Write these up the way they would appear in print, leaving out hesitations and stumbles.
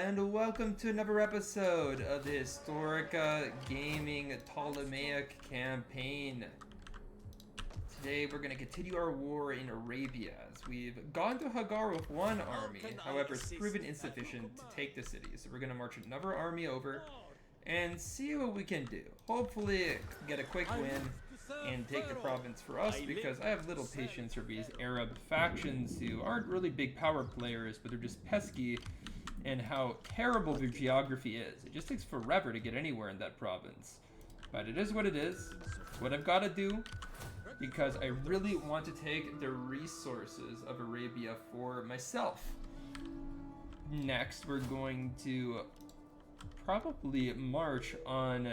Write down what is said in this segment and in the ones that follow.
and welcome to another episode of the Historica Gaming Ptolemaic campaign. Today we're going to continue our war in Arabia as we've gone to Hagar with one army, however it's proven insufficient to take the city, so we're going to march another army over and see what we can do. Hopefully get a quick win and take the province for us, because I have little patience for these Arab factions who aren't really big power players, but they're just pesky, and how terrible their geography is. It just takes forever to get anywhere in that province. But it is what it is. It's what I've got to do, because I really want to take the resources of Arabia for myself. Next, we're going to probably march on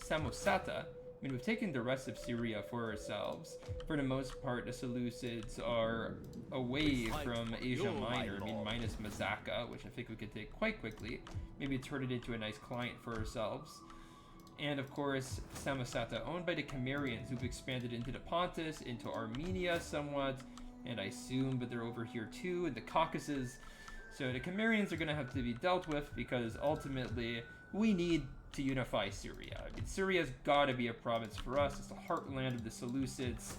Samosata. I mean, we've taken the rest of Syria for ourselves. For the most part, the Seleucids are away from Asia Minor. I mean, minus Mazaka, which I think we could take quite quickly. Maybe turn it into a nice client for ourselves. And of course, Samosata, owned by the Cimmerians, who've expanded into the Pontus, into Armenia somewhat, and I assume that they're over here too, in the Caucasus. So the Cimmerians are going to have to be dealt with, because ultimately we need to unify Syria. I mean, Syria's got to be a province for us. It's the heartland of the Seleucids,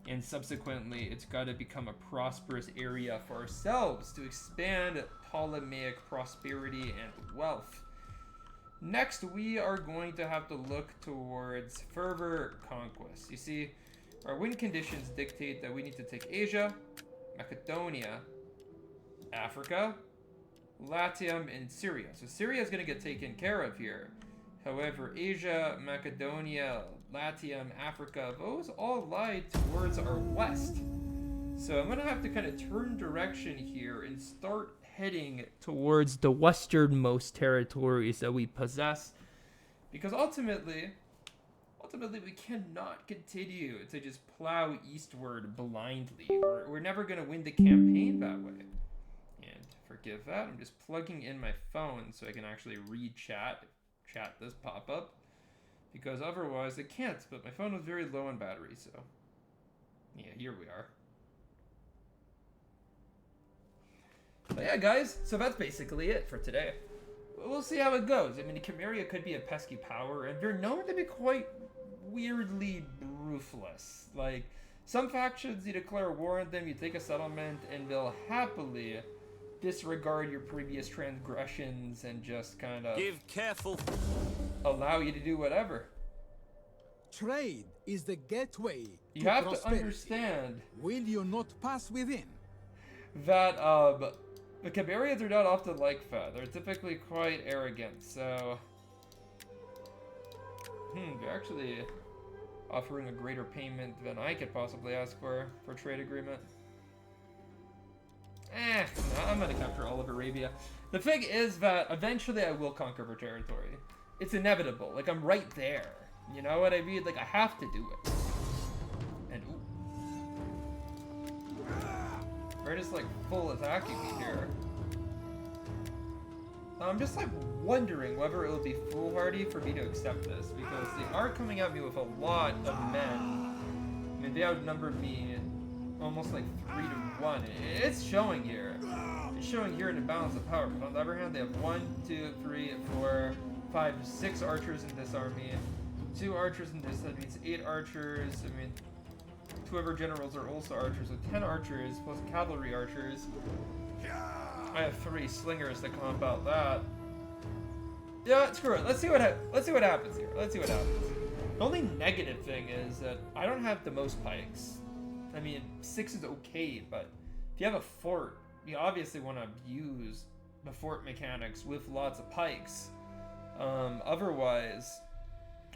and subsequently it's got to become a prosperous area for ourselves to expand Ptolemaic prosperity and wealth. Next, we are going to have to look towards further conquest. You see, our win conditions dictate that we need to take Asia, Macedonia, Africa, Latium, and Syria. So Syria is going to get taken care of here. However, Asia, Macedonia, Latium, Africa, those all lie towards our west. So I'm going to have to kind of turn direction here and start heading towards the westernmost territories that we possess. Because ultimately we cannot continue to just plow eastward blindly. We're never going to win the campaign that way. And forgive that, I'm just plugging in my phone so I can actually read chat this pop up, because otherwise I can't. But my phone was very low on battery, so yeah, here we are. But yeah, guys, so that's basically it for today. We'll see how it goes. I mean, the Cimmeria could be a pesky power, and they're known to be quite weirdly ruthless. Like, some factions, you declare war on them, you take a settlement, and they'll happily disregard your previous transgressions and just kind of allow you to do whatever. Trade is the gateway you to have prosperity. to understand Will you not pass within? that the Cabarians are not often like that. They're typically quite arrogant, so they're actually offering a greater payment than I could possibly ask for trade agreement. No, I'm gonna capture all of Arabia. The thing is that eventually I will conquer her territory. It's inevitable. Like, I'm right there. You know what I mean? Like, I have to do it. And they're just like full attacking me here. I'm just like wondering whether it will be foolhardy for me to accept this, because they are coming at me with a lot of men. I mean, they outnumber me almost like 3-1. It's showing here. It's showing here in the balance of power. But on the other hand, they have 1, 2, 3, 4, 5, 6 archers in this army, 2 archers in this. That means 8 archers. I mean, 2 of our generals are also archers, so 10 archers plus cavalry archers. I have 3 slingers to combat that. Yeah, screw it. Let's see what happens here. Let's see what happens. The only negative thing is that I don't have the most pikes. I mean, 6 is okay, but if you have a fort, you obviously want to use the fort mechanics with lots of pikes. Otherwise,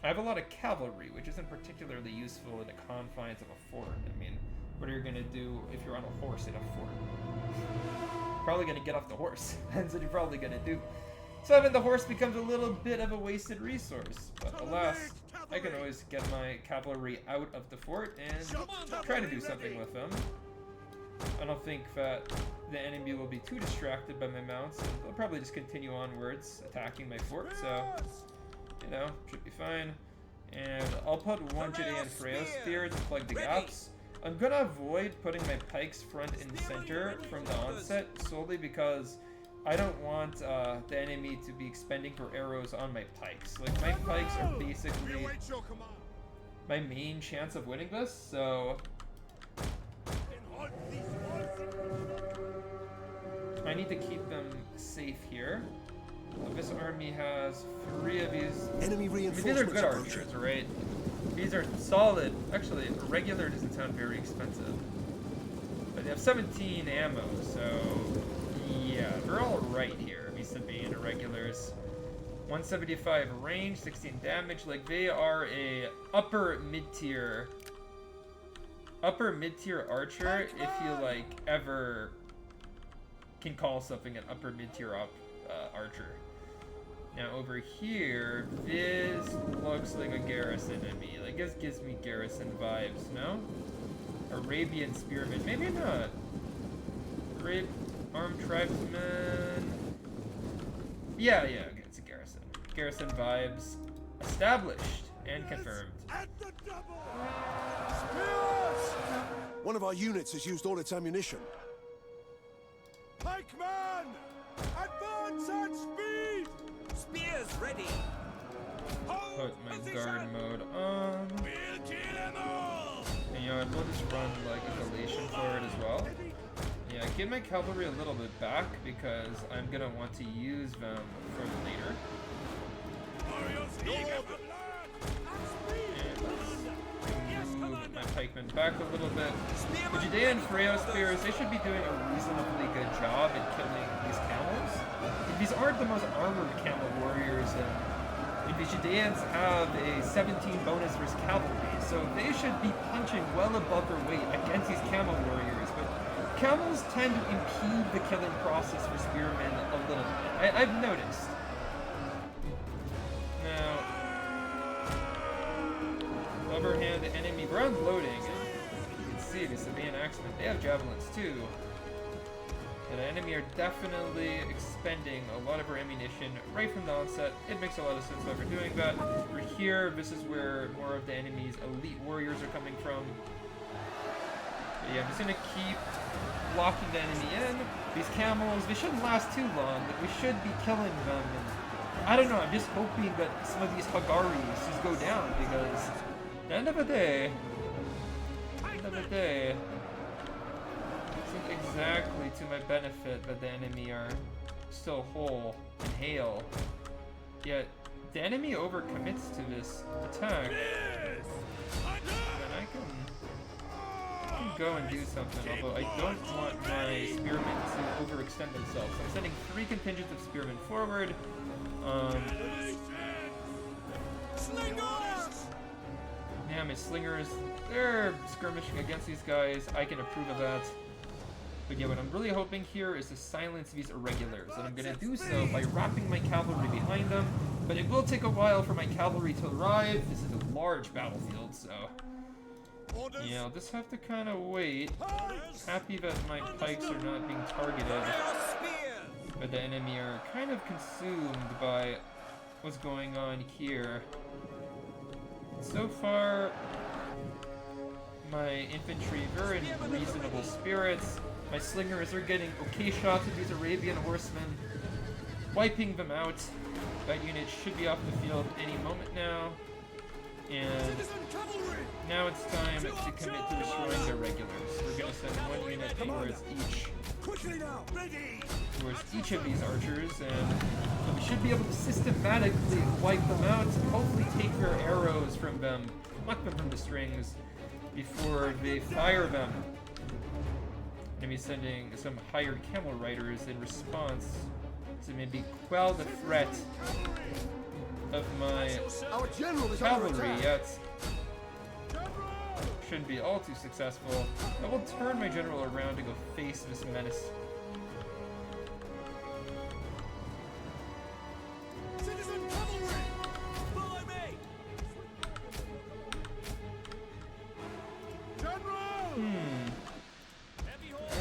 I have a lot of cavalry, which isn't particularly useful in the confines of a fort. I mean, what are you going to do if you're on a horse in a fort? Probably going to get off the horse. That's what you're probably going to do. So having the horse becomes a little bit of a wasted resource. But alas, I can always get my cavalry out of the fort and try to do something with them. I don't think that the enemy will be too distracted by my mounts. They'll probably just continue onwards, attacking my fort, so, you know, should be fine. And I'll put 1 Judean Freya Spear to plug the gaps. I'm gonna avoid putting my pikes front and center from the onset, solely because I don't want the enemy to be expending her arrows on my pikes. Like, my pikes are basically my main chance of winning this, so I need to keep them safe here. This army has 3 of these. Enemy I mean, reinforcements these are good approaching. archers, right? These are solid. Actually, a regular doesn't sound very expensive. But they have 17 ammo, so yeah, they're all right here. Vis-a-vis irregulars. 175 range, 16 damage. Like, they are a upper mid-tier archer if you like ever can call something an upper mid-tier archer. Now over here, this looks like a garrison to me. Like, this gives me garrison vibes, no? Arabian spearmen, maybe not. Armed tribesmen. Yeah, okay, it's a garrison. Garrison vibes established and confirmed. One of our units has used all its ammunition. Pikeman! Advance at speed! Spears ready! Put my guard mode on. We'll kill them all! And you know what, we'll just run like a collation for it as well. Yeah, give my cavalry a little bit back because I'm gonna want to use them for later. And let's move my pikemen back a little bit. The Judean Freyo spears, they should be doing a reasonably good job at killing these camels. These aren't the most armored camel warriors, and the Judeans have a 17 bonus versus cavalry, so they should be punching well above their weight against these camel warriors, but camels tend to impede the killing process for spearmen a little bit. I've noticed. Now, other hand, the enemy, we're unloading, and you can see the Sabaean Axemen, they have javelins too. And the enemy are definitely expending a lot of our ammunition right from the onset. It makes a lot of sense why we're doing that. We're here, this is where more of the enemy's elite warriors are coming from. But yeah, I'm just gonna keep blocking the enemy in. These camels, they shouldn't last too long, but we should be killing them. And I don't know, I'm just hoping that some of these Hagaris just go down, because at the end of the day, it's not exactly to my benefit that the enemy are still whole and hale. Yet, the enemy overcommits to this attack. Then I can go and do something, although I don't want my spearmen to overextend themselves. So I'm sending 3 contingents of spearmen forward. Yeah, my slingers, they're skirmishing against these guys. I can approve of that. But yeah, what I'm really hoping here is to silence these irregulars, and I'm gonna do so by wrapping my cavalry behind them. But it will take a while for my cavalry to arrive. This is a large battlefield, so yeah, I'll just have to kind of wait. Happy that my pikes are not being targeted, but the enemy are kind of consumed by what's going on here. So far, my infantry, they're in reasonable spirits. My slingers are getting okay shots of these Arabian horsemen, wiping them out. That unit should be off the field any moment now. And now it's time to commit to destroying the regulars. We're going to send 1 unit towards each of these archers, and we should be able to systematically wipe them out and hopefully take their arrows from them, pluck them from the strings before they fire them. I'm going to be sending some hired camel riders in response to maybe quell the threat of my cavalry, yet shouldn't be all too successful. I will turn my general around to go face this menace.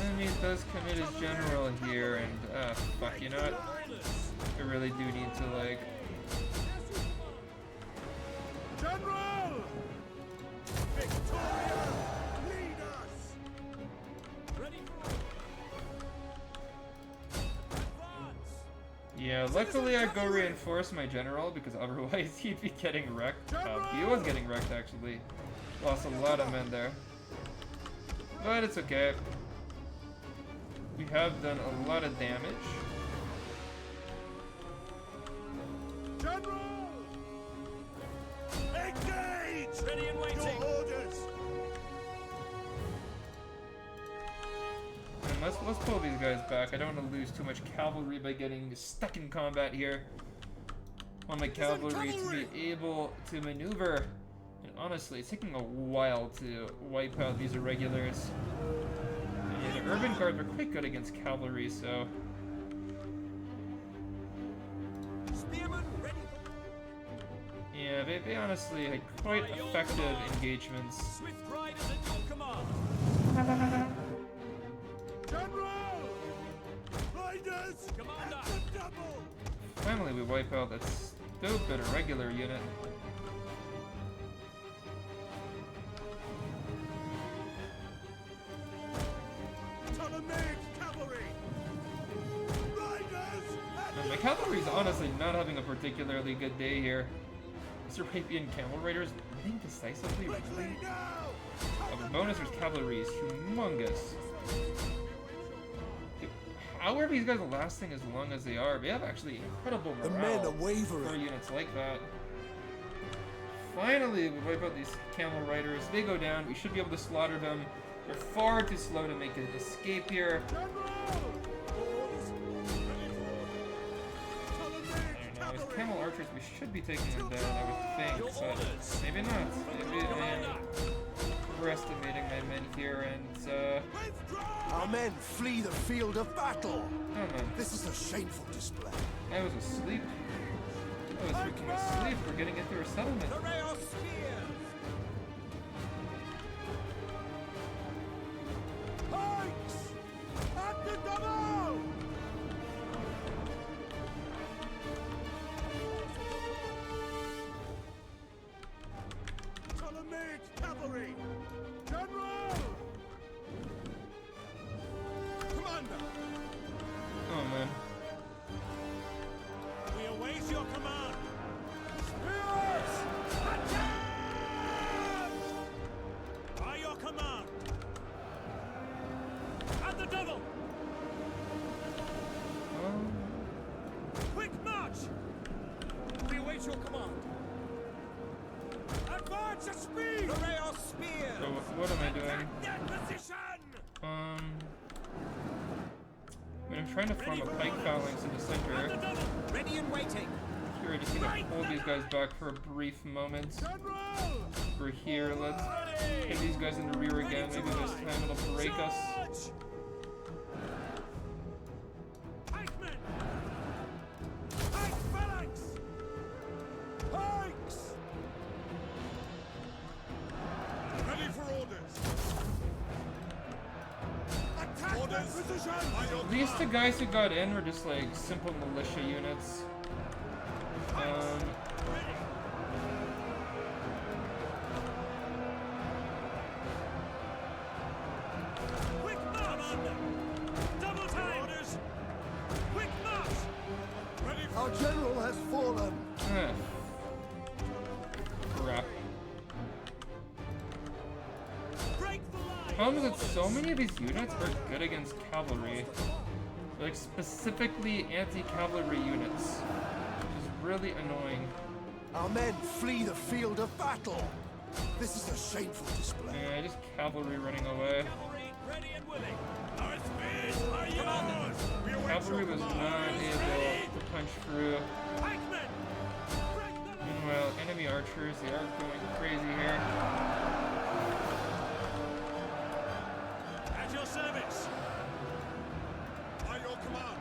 Enemy does commit his general here, and fuck, you know what? I really do need to, like, General! Victoria! Lead us! Ready for advance! Yeah, luckily I go reinforce my general because otherwise he'd be getting wrecked. He was getting wrecked actually. Lost a lot of men there. But it's okay. We have done a lot of damage. General! Engage! Ready and waiting. Your orders. And let's pull these guys back. I don't want to lose too much cavalry by getting stuck in combat here. I want my cavalry to be able to maneuver. And honestly, it's taking a while to wipe out these irregulars. And yeah, the urban guards are quite good against cavalry, so... Spearmen ready. Yeah, they honestly had quite effective engagements. Swift riders at your command. General! Riders! Commander! At the double! Finally, we wipe out that stupid irregular unit. Ptolemaic cavalry! Riders! And my cavalry's honestly not having a particularly good day here. These Arabian camel riders winning decisively, really? Quickly now! The bonus with cavalry is humongous. How are these guys lasting as long as they are? They have actually incredible The morale men are for wavering. units like that. Finally, we wipe out these camel riders. They go down. We should be able to slaughter them. They're far too slow to make an escape here. And now with camel archers, we should be taking them down, I would think, but maybe not. Maybe I am overestimating my men here, and Our men flee the field of battle. oh man, This is a shameful display. I was asleep. I was freaking asleep. We're getting into our settlement. Rail spears! Pikes! At the double! Ptolemaic cavalry! General! Commander! Oh man. We await your command! Spears! Attack! By your command! At the devil! Quick march! We await your command! Advance at speed! Array our spears! So what am I doing? That position! I mean, I'm trying to form a pike phalanx in the At the center. devil! Ready and waiting! Here, I just need to hold these guys back for a brief moment. General! We're here, let's hit these guys in the rear again. Maybe this time it'll break us. Charge! Pikemen! Pike phalanx! Pikes! Ready for orders! Attack that position! These two guys who got in were just like simple militia units. Quick march! Double time! Orders! Quick march! Ready for Our general has fallen. Ah, crap. break the line! Problem is that so many of these units are good against cavalry. Like specifically anti-cavalry units. Which is really annoying. Our men flee the field of battle. This is a shameful display. Yeah, just cavalry running away. Cavalry ready and willing! Our spears are yours! We await Cavalry your was command. not able to punch through. Pikemen! Break the line! Meanwhile, enemy archers, they are going crazy here. At your service! By your command!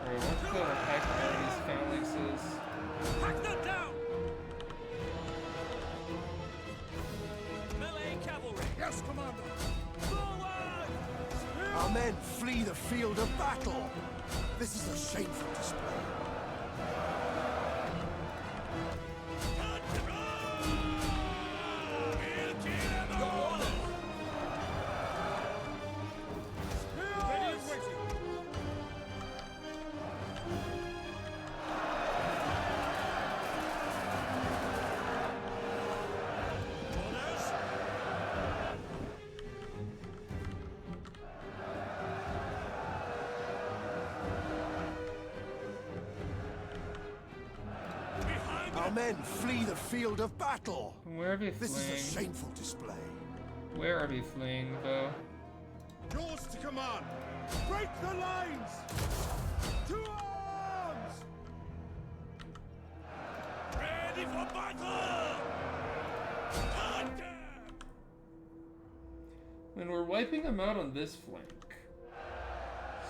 Alright, let's go attack all these phalanxes. Hack them down! Melee cavalry! Yes, Commander! Forward! Our men flee the field of battle. This is a shameful display. Our men flee the field of battle. Where are we This is a fleeing? shameful display. Where are we fleeing, though? Yours to command. Break the lines. To arms. Ready for battle. Attack! And we're wiping them out on this flank.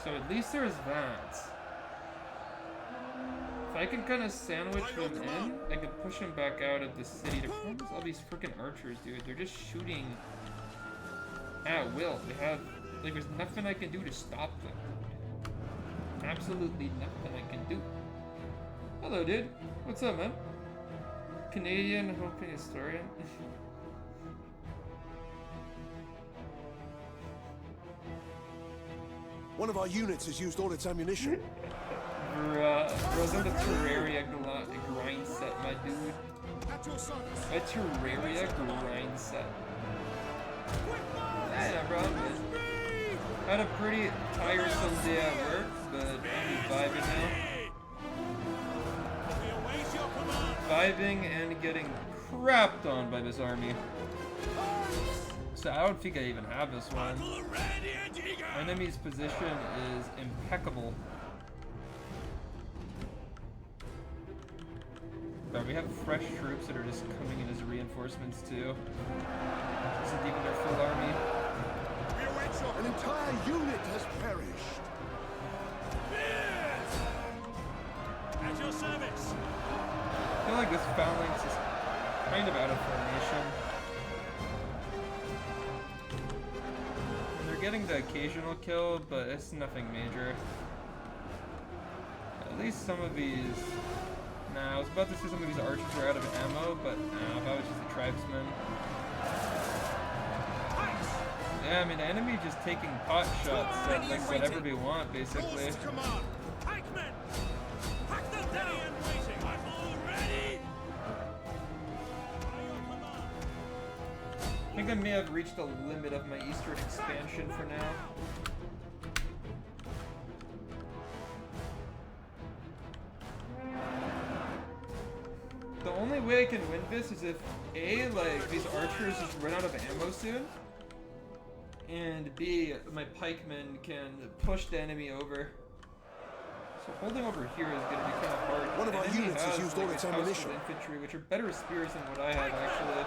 So at least there's that. If I can kind of sandwich them in, I can push them back out of the city. The problem is all these freaking archers, dude. They're just shooting at will. They have, like, there's nothing I can do to stop them. Absolutely nothing I can do. Hello, dude. What's up, man? Canadian hoping historian. One of our units has used all its ammunition. Bro's on the Terraria grind set, my dude. At your service. My Terraria grind set. Yeah, no problem, man. Had a pretty tiresome day at work, but I'm just vibing now. We await your command. Vibing and getting crapped on by this army. So I don't think I even have this one. Battle ready and eager. Enemy's position is impeccable. But we have fresh troops that are just coming in as reinforcements too. This isn't even their full army. We await your An entire unit has perished. Yes. At your service. I feel like this phalanx is kind of out of formation. They're getting the occasional kill, but it's nothing major. At least some of these... Nah, I was about to say some of these archers were out of ammo, but nah, that was just a tribesman. Yeah, I mean, the enemy just taking pot shots at like whatever they want, basically. Yours to command. Pikemen. Hack them down. Ready and waiting. Battle ready. By your command. I think I may have reached the limit of my eastern expansion for now. The only way I can win this is if A, like, these archers just run out of ammo soon, and B, my pikemen can push the enemy over. So holding over here is going to be kind of hard. One of The our enemy units has used all like, its a house ammunition. of infantry, which are better spears than what I have, actually.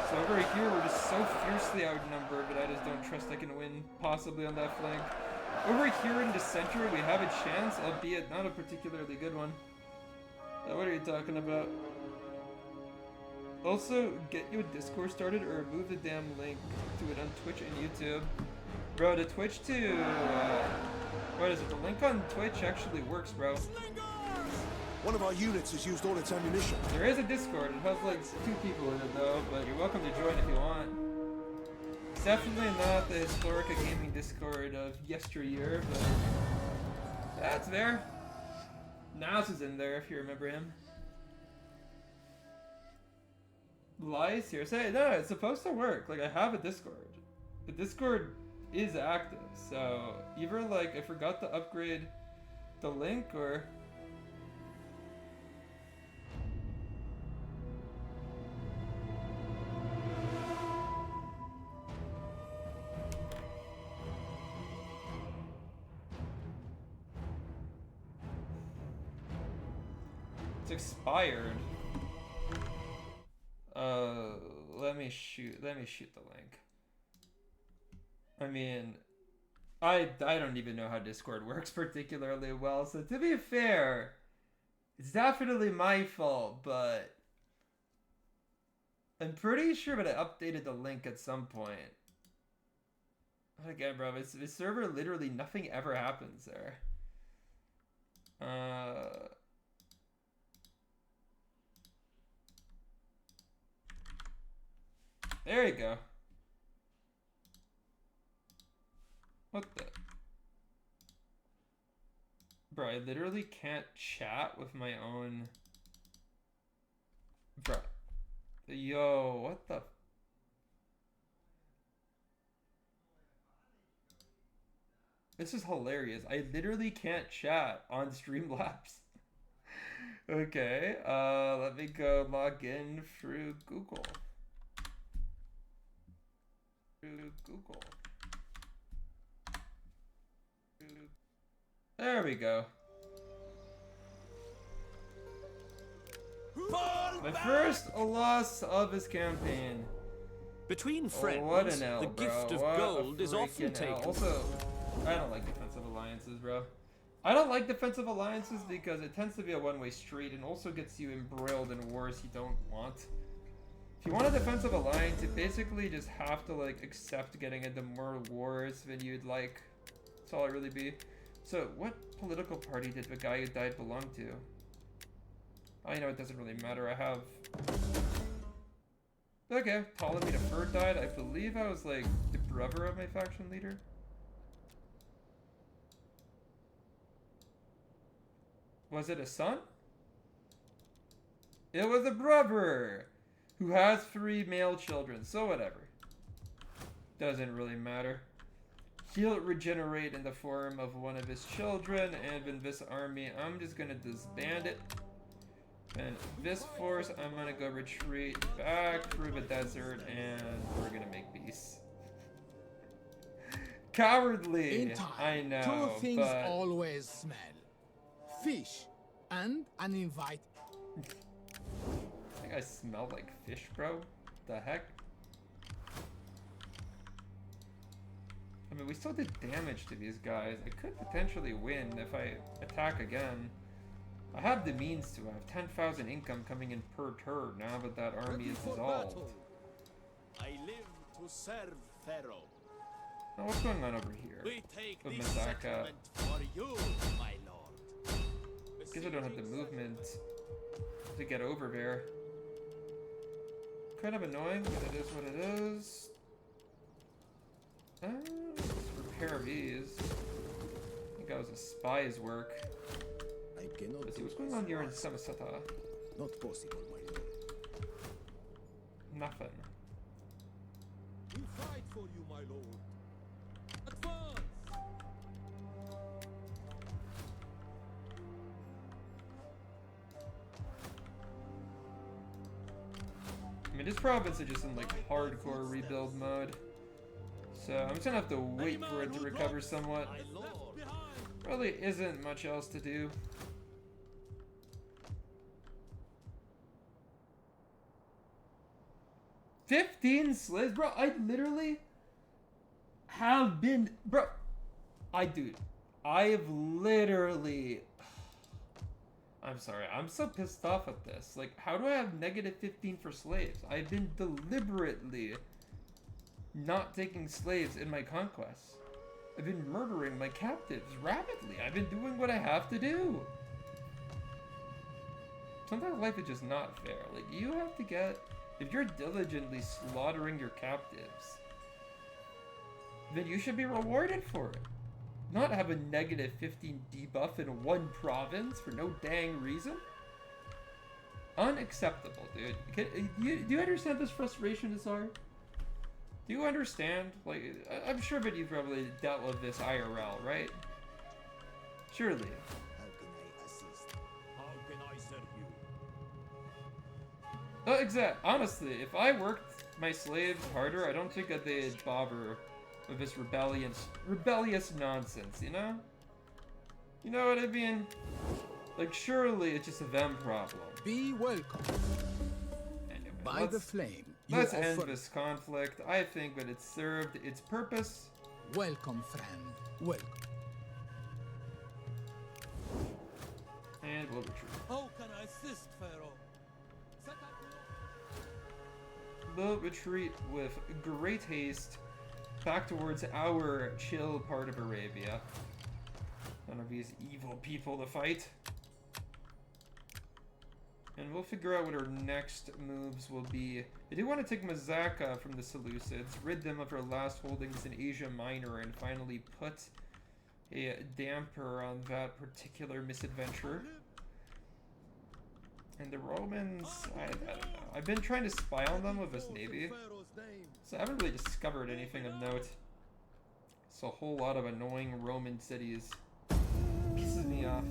So over here, we're just so fiercely outnumbered that I just don't trust I can win, possibly, on that flank. Over here in the center, we have a chance, albeit not a particularly good one. What are you talking about? Also, get your Discord started or remove the damn link to it on Twitch and YouTube. Bro, the Twitch to, what is it? The link on Twitch actually works, bro. One of our units has used all its ammunition. There is a Discord. It has like 2 people in it though, but you're welcome to join if you want. It's definitely not the Historica Gaming Discord of yesteryear, but that's there. Nas is in there if you remember him. Lies here. Say no, it's supposed to work. Like, I have a Discord. The Discord is active, so either like I forgot to upgrade the link or it's expired. Let me shoot the link. I mean, I don't even know how Discord works particularly well, so to be fair, it's definitely my fault, but I'm pretty sure that I updated the link at some point. Again, bro, it's server, literally nothing ever happens there. There you go. What the? Bro, I literally can't chat with my own... Bro. Yo, what the... This is hilarious. I literally can't chat on Streamlabs. Okay, let me go log in through Google. There we go. My first loss of his campaign. Between friends, What an L, the bro. gift of What a gold is often freaking L. taken. Also, I don't like defensive alliances, bro. I don't like defensive alliances because it tends to be a one-way street and also gets you embroiled in wars you don't want. If you want a defensive alliance, you basically just have to like accept getting into more wars than you'd like. That's all it really be. So, what political party did the guy who died belong to? Oh, you know, it doesn't really matter. I have... Okay, Ptolemy III died. I believe I was like the brother of my faction leader. Was it a son? It was a brother who has 3 male children, so whatever. Doesn't really matter. He'll regenerate in the form of one of his children, and in this army, I'm just gonna disband it. And this force, I'm gonna go retreat back through the desert, and we're gonna make peace. Cowardly, In time, I know, two things but... always smell. Fish and an invite. I think I smell like fish, bro. The heck? I mean, we still did damage to these guys. I could potentially win if I attack again. I have the means to. I have 10,000 income coming in per turn now that that army is dissolved. I live to serve Pharaoh. Now, what's going on over here? We take With this Mazaka. settlement for you, my lord. Because I don't have the movement to get over there. Kind of annoying, but it is what it is. Let's repair these. I think that was a spy's work. I cannot Let's see do what's going this. on here in Samosata. Not possible, my lord. Nothing. We fight for you, my lord. Advance! I mean, this province is just in like hardcore rebuild mode. So I'm just gonna have to wait for it to recover somewhat. My lord. Really isn't much else to do. "15 slaves, bro." I literally have been, bro. I have literally. I'm sorry. I'm so pissed off at this. Like, how do I have -15 for slaves? I've been deliberately not taking slaves in my conquests. I've been murdering my captives rapidly. I've been doing what I have to do. Sometimes life is just not fair. Like, you have to get... If you're diligently slaughtering your captives, then you should be rewarded for it. Not have a -15 debuff in one province for no dang reason. Unacceptable, dude. Do you understand this frustration, Azar? Do you understand? Like, I'm sure that you've probably dealt with this IRL, right? Surely. How can I assist? How can I serve you? Honestly, if I worked my slaves harder, I don't think that they'd bother with this rebellious nonsense, you know? You know what I mean? Like, surely it's just a them problem. Be welcome. Anyway, By the flame, you let's end offer. this conflict. I think that it served its purpose. Welcome, friend. Welcome. And we'll retreat. How can I assist, Pharaoh? Set up We'll retreat with great haste back towards our chill part of Arabia. None of these evil people to fight. And we'll figure out what our next moves will be. I do want to take Mazaka from the Seleucids, rid them of their last holdings in Asia Minor, and finally put a damper on that particular misadventure. And the Romans, I don't know. I've been trying to spy on them with this navy, Pharaoh's name. so I haven't really discovered anything of note. It's a whole lot of annoying Roman cities. Pisses me off.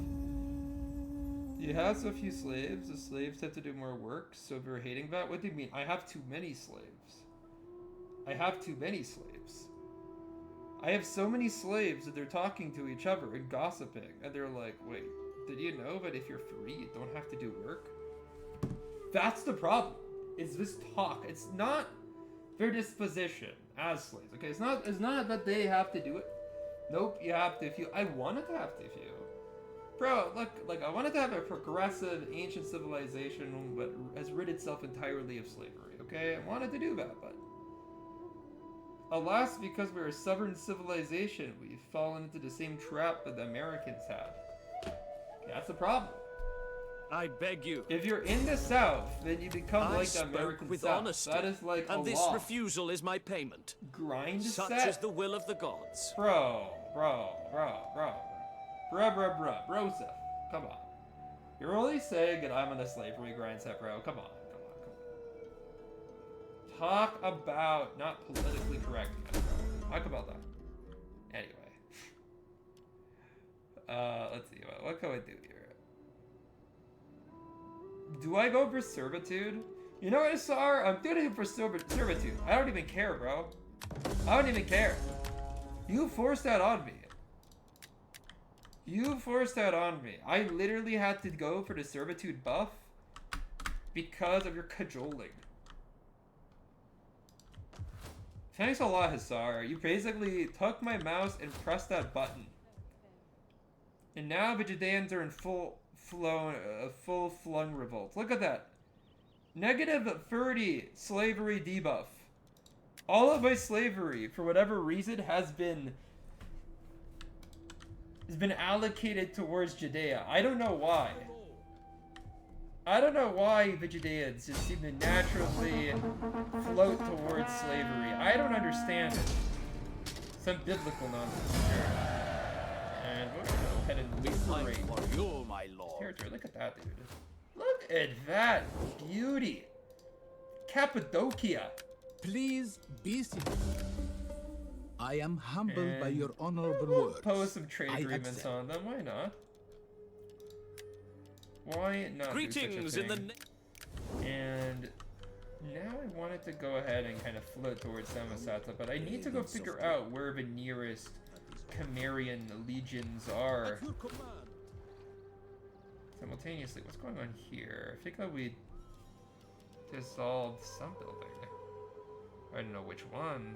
You have so few slaves. The slaves have to do more work. So if you're hating that, what do you mean? I have too many slaves. I have too many slaves. I have so many slaves that they're talking to each other and gossiping. And they're like, wait, did you know that if you're free, you don't have to do work? That's the problem. It's this talk. It's not their disposition as slaves. Okay, it's not that they have to do it. Nope, you have to if you. I wanted to have to if you. Bro, look, like I wanted to have a progressive ancient civilization that has rid itself entirely of slavery. Okay, I wanted to do that, but alas, because we're a sovereign civilization, we've fallen into the same trap that the Americans have. That's the problem. I beg you. If you're in the South, then you become I like the spoke American with South. honesty, That is like and a this law. refusal is my payment. Grind Such set. is the will of the gods. Bro, Joseph, come on. You're really saying that I'm on a slavery grind set, bro? Come on. Talk about not politically correctness, bro. Talk about that. Anyway. Let's see, what can I do here? Do I go for servitude? You know what, Asar? I'm doing it for servitude. I don't even care, bro. I don't even care. You forced that on me. I literally had to go for the servitude buff because of your cajoling. Thanks a lot, Hassar. You basically took my mouse and pressed that button. And now the Judeans are in full-flung revolt. Look at that. -30 slavery debuff. All of my slavery, for whatever reason, has been allocated towards Judea. I don't know why. The Judeans just seem to naturally float towards slavery. I don't understand it. Some biblical nonsense here. And we're gonna go ahead and liberate For you, my lord. territory. Look at that, dude. Look at that beauty. Cappadocia. Please be seated. I am humbled by And your honorable we'll words. pose some trade I agreements accept. on them. Why not? Why not? Greetings do in such the a thing? And now I wanted to go ahead and kind of float towards Samosata, but I need to go figure out where the nearest Cimmerian legions are. At your command. Simultaneously, what's going on here? I think that we dissolved some building. I don't know which one.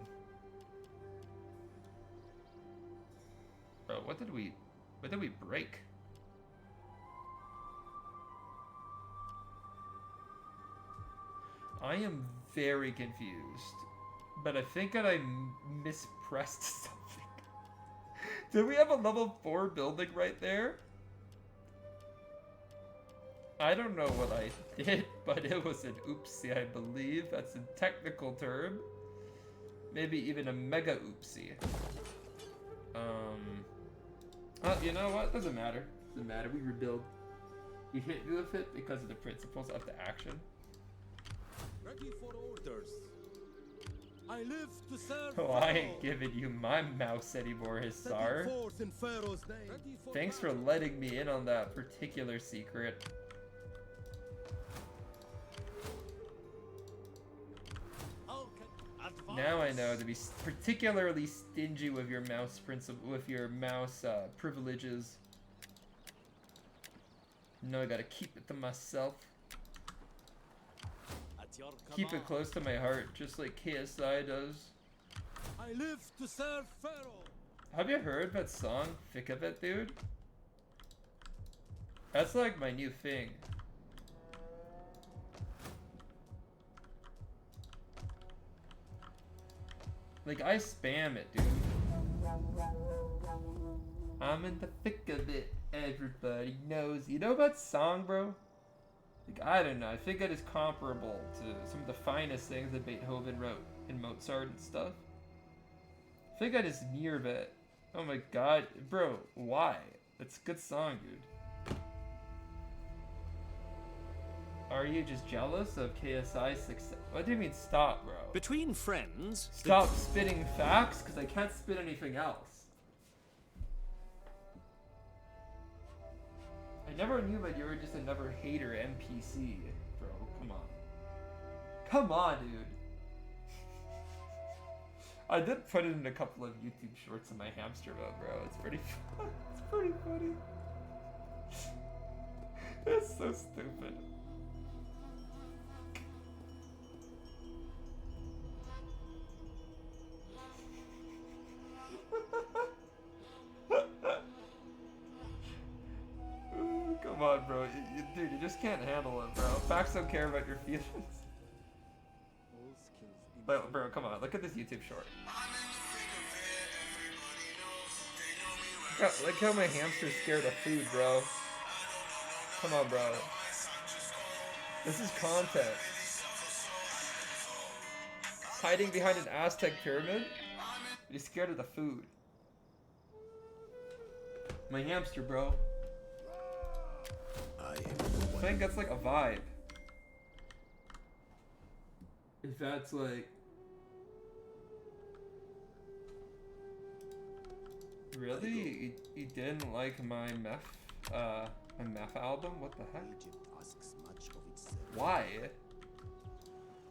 Oh, what did we break? I am very confused, but I think that I mispressed something. Did we have a level 4 building right there? I don't know what I did, but it was an oopsie, I believe. That's a technical term. Maybe even a mega oopsie. You know what? Doesn't matter. Doesn't matter. We rebuild. We hit you with it because of the principles of the action. Ready for orders. I live to serve. Oh, I ain't giving you my mouse anymore, Hisar. in Pharaoh's name. Ready for Thanks for letting me in on that particular secret. Now I know to be particularly stingy with your mouse privileges. No, I gotta keep it to myself. At your Keep it command. close to my heart, just like KSI does. I live to serve Pharaoh. Have you heard that song, Thick of It, dude? That's like my new thing. Like, I spam it, dude. I'm in the thick of it, everybody knows. You know that song, bro? Like, I don't know. I think that is comparable to some of the finest things that Beethoven wrote and Mozart and stuff. I think that is near that. Oh my god. Bro, why? That's a good song, dude. Are you just jealous of KSI's success? What do you mean stop, bro? Between friends. Stop spitting facts, because I can't spit anything else. I I never knew that you were just another hater NPC, bro. Come on. Come on, dude. I did put it in a couple of YouTube shorts in my hamster mode, bro. It's pretty fun. It's pretty funny. That's so stupid. Come on, bro. Dude, you just can't handle it, bro. Facts don't care about your feelings. All skills But, bro, come on. Look at this YouTube short. Look how my hamster's scared of food, bro. Come on, bro. This is content. Hiding behind an Aztec pyramid? He's scared of the food. My hamster, bro. I I think that's like a vibe. If that's like... Really? You didn't like my meth album? What the heck? Egypt asks much of itself. Why?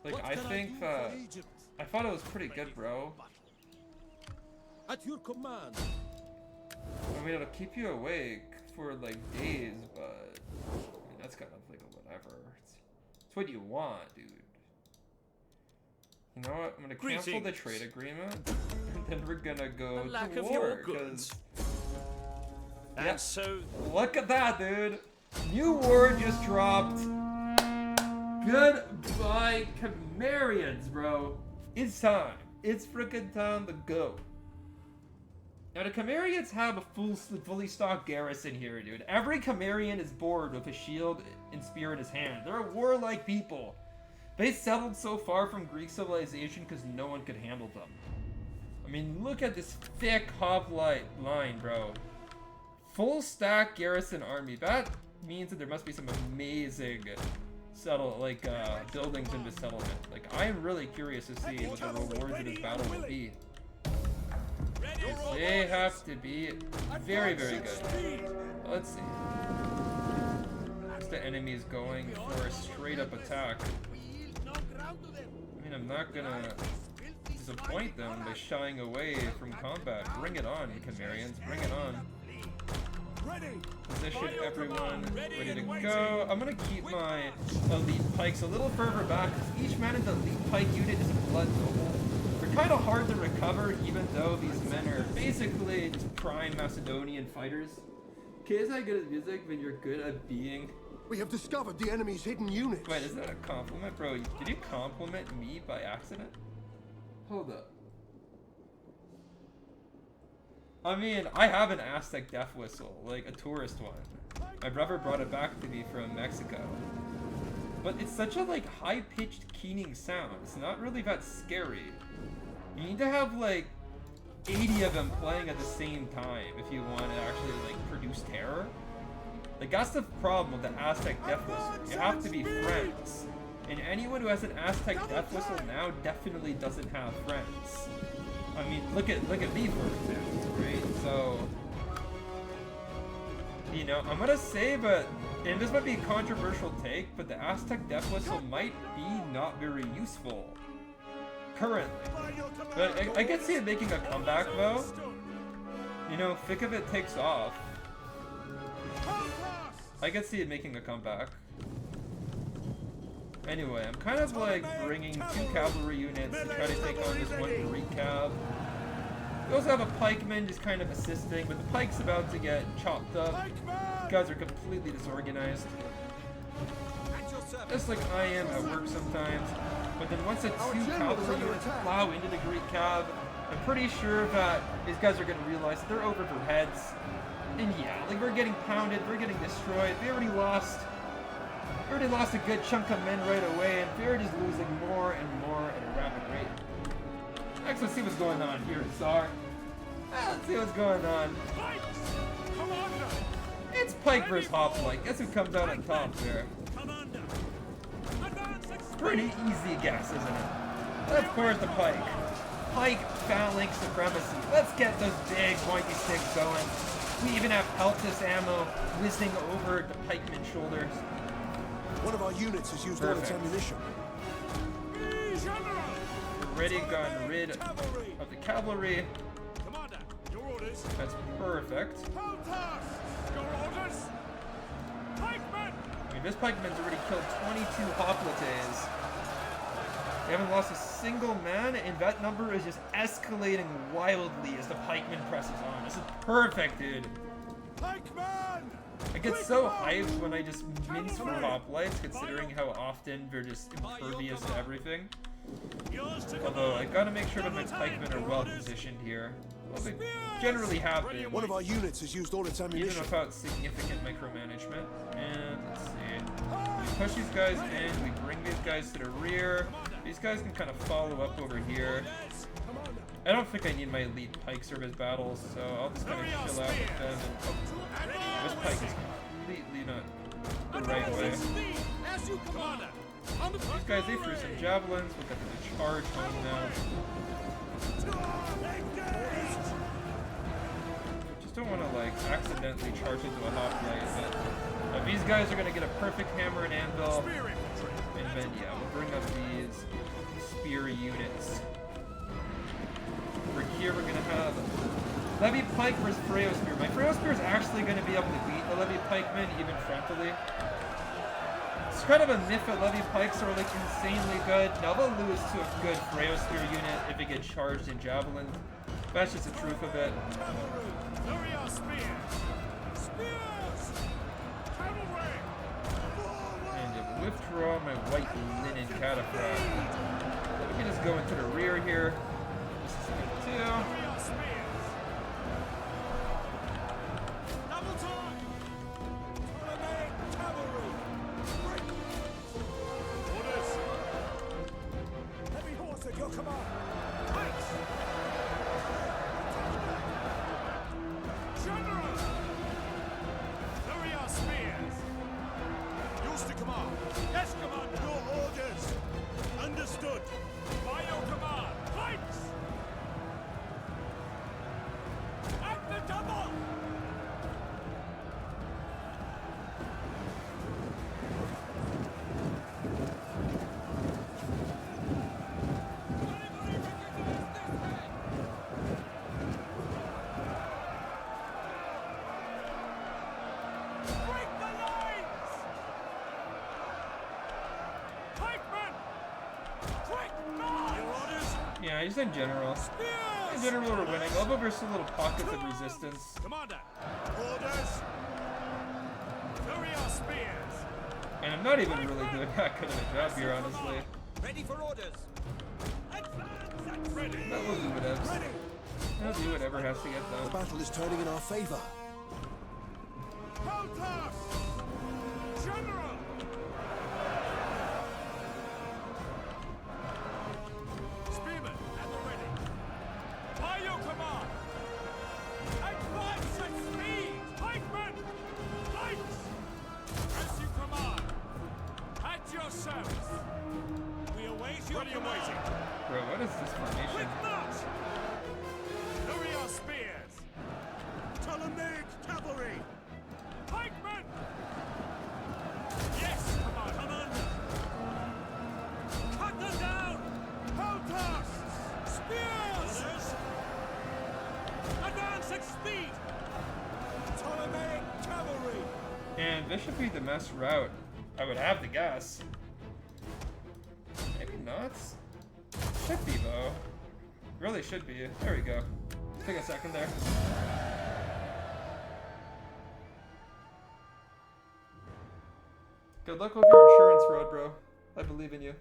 Like, What I can think do for Egypt? I thought it was pretty good, bro. At your command. I mean, it'll keep you awake for like days, but I mean, that's kind of like a whatever. It's what you want, dude. You know what? I'm gonna cancel the Greetings. trade agreement, and then we're gonna go The lack to of war. your goods. 'Cause- And Yeah. so, Look at that, dude! New war just dropped. Goodbye, Camarians, bro. It's time. It's frickin' time to go. Now the Camarians have a fully stocked garrison here, dude. Every Camarian is bored with a shield and spear in his hand. They're a warlike people. They settled so far from Greek civilization because no one could handle them. I mean, look at this thick hoplite line, bro. Full stack garrison army. That means that there must be some amazing buildings in this settlement. Like, I'm really curious to see what the rewards of this battle will be. They have to be very, very good. Let's see. The enemy is going for a straight up attack. I mean, I'm not gonna disappoint them by shying away from combat. Bring it on, Camarians. Bring it on. Position everyone ready to go. I'm gonna keep my elite pikes a little further back because each man in the elite pike unit is a blood noble. They're kind of hard to recover even though these men are basically just prime Macedonian fighters. Okay, is that good at music when you're good at being... We have discovered the enemy's hidden units. Wait, is that a compliment? Bro, did you compliment me by accident? Hold up. I mean, I have an Aztec death whistle, like a tourist one. My brother brought it back to me from Mexico. But it's such a like high-pitched keening sound. It's not really that scary. You need to have like 80 of them playing at the same time if you want to actually like produce terror. Like that's the problem with the Aztec death whistle. You have to be friends. And anyone who has an Aztec death whistle now definitely doesn't have friends. I mean, look at me for example, right? So, you know, I'm gonna say, but and this might be a controversial take, but the Aztec death whistle might be not very useful currently. But I could see it making a comeback though. You know, think of it takes off. I could see it making a comeback. Anyway, I'm kind of like bringing 2 cavalry units to try to take on this one Greek cav. We also have a pikeman just kind of assisting, but the pike's about to get chopped up. These guys are completely disorganized. Just like I am at work sometimes. But then once the 2 cavalry units plow into the Greek cav, I'm pretty sure that these guys are going to realize that they're over their heads. And yeah, like we're getting pounded, we're getting destroyed. We already lost a good chunk of men right away, and they're just losing more and more at a rapid rate. Next, let's see what's going on here, Tsar. Let's see what's going on. It's Pike versus Hoplite. Guess who comes out on top there? Pretty easy guess, isn't it? Let's course the Pike. Pike phalanx supremacy. Let's get those big pointy sticks going. We even have Peltis ammo whizzing over the pikeman's shoulders. One of our units has used all its Perfect. ammunition. General! Already gotten rid of the cavalry. Commander, your orders. That's perfect. Peltas! Your orders. Pikemen! I mean, this pikeman's already killed 22 hoplites. They haven't lost a single man, and that number is just escalating wildly as the pikeman presses on. This is perfect, dude. Pikeman! I get so hyped when I just mince for hoplites, considering how often they're just impervious to everything. Yours to Although, I command. gotta make sure that my pikemen are well positioned here. Well, they generally have been, One of our units has used all its even ammunition. without significant micromanagement. And let's see. We push these guys in, we bring these guys to the rear. These guys can kind of follow up over here. I don't think I need my elite pike service battles, so I'll just kind of chill out with them. And, oh, this pike is completely not the right way. As you commander. These guys, they threw some javelins. We'll get them to charge home now. Just don't want to, like, accidentally charge into a hoplite. But these guys are going to get a perfect hammer and anvil. And then, yeah, we'll bring up these spear units. Over here, we're going to have Levy Pike versus Freo Spear. My Freo Spear is actually going to be able to beat the Levy Pikemen, even frontally. It's kind of a myth that Levy Pikes are like insanely good. Now they'll lose to a good Freo Spear unit if it gets charged in javelin. That's just the truth of it. Warrior spears. Spears. Cavalry. And to withdraw my white linen cataphract. We can just go into the rear here. This is good too. Warrior spears. Double time. Orders. Heavy horse at your command. Pikes. General. Warrior spears. Yours to command. Yes, commander. Your orders. Understood. By your command. Pikes. At the double. Break the lines! Pikemen! Quick, march! Your orders? Yeah, just in general. In general, we're winning. Although there's some little pockets of resistance. Commander! Orders! Warrior spears! And I'm not even really doing that good of a job here, honestly. Ready for orders! Advance and ready! But we'll do whatever. I'll do whatever has to get The done. battle is turning in our favor. Peltas! General! Spearmen at the ready! By your command! Advance at speed! Pikemen! Lights! As you command! At your service! We await your command! Bro, what is this formation? With that! Warrior spears! Ptolemaic cavalry! Pikemen! Yes, commander! Cut them down! Peltas! Spears! Orders! Advance at speed! Ptolemaic cavalry! And this should be the best route. I would have to guess. Maybe not? Should be, though. Really should be. There we go. Take a second there. Good luck with your insurance road, bro. I believe in you.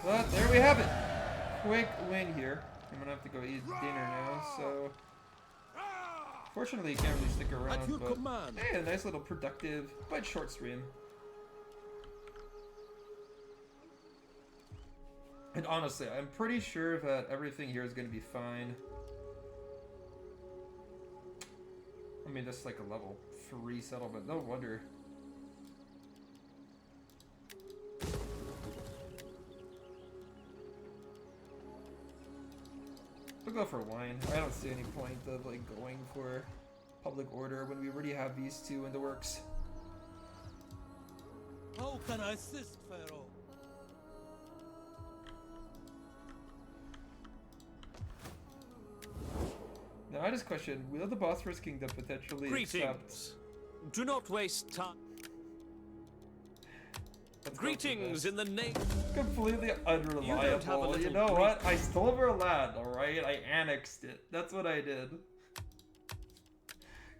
But there we have it. quick win here. I'm gonna have to go eat dinner now, so fortunately, you can't really stick around. At your But command. hey, a nice little productive but short stream. And honestly, I'm pretty sure that everything here is gonna be fine. I mean, that's like a level 3 settlement. No wonder. We'll go for wine. I don't see any point of like going for public order when we already have these two in the works. How can I assist, Pharaoh? Now I just question, will the Bosphorus Kingdom potentially accept... Greetings. Do not waste time. Let's go for Greetings this. in the name. Completely have a unreliable. You little know Greek- what? I stole their land, alright? I annexed it. That's what I did.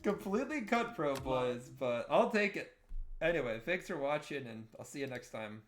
Completely cutthroat, boys, but I'll take it. Anyway, thanks for watching, and I'll see you next time.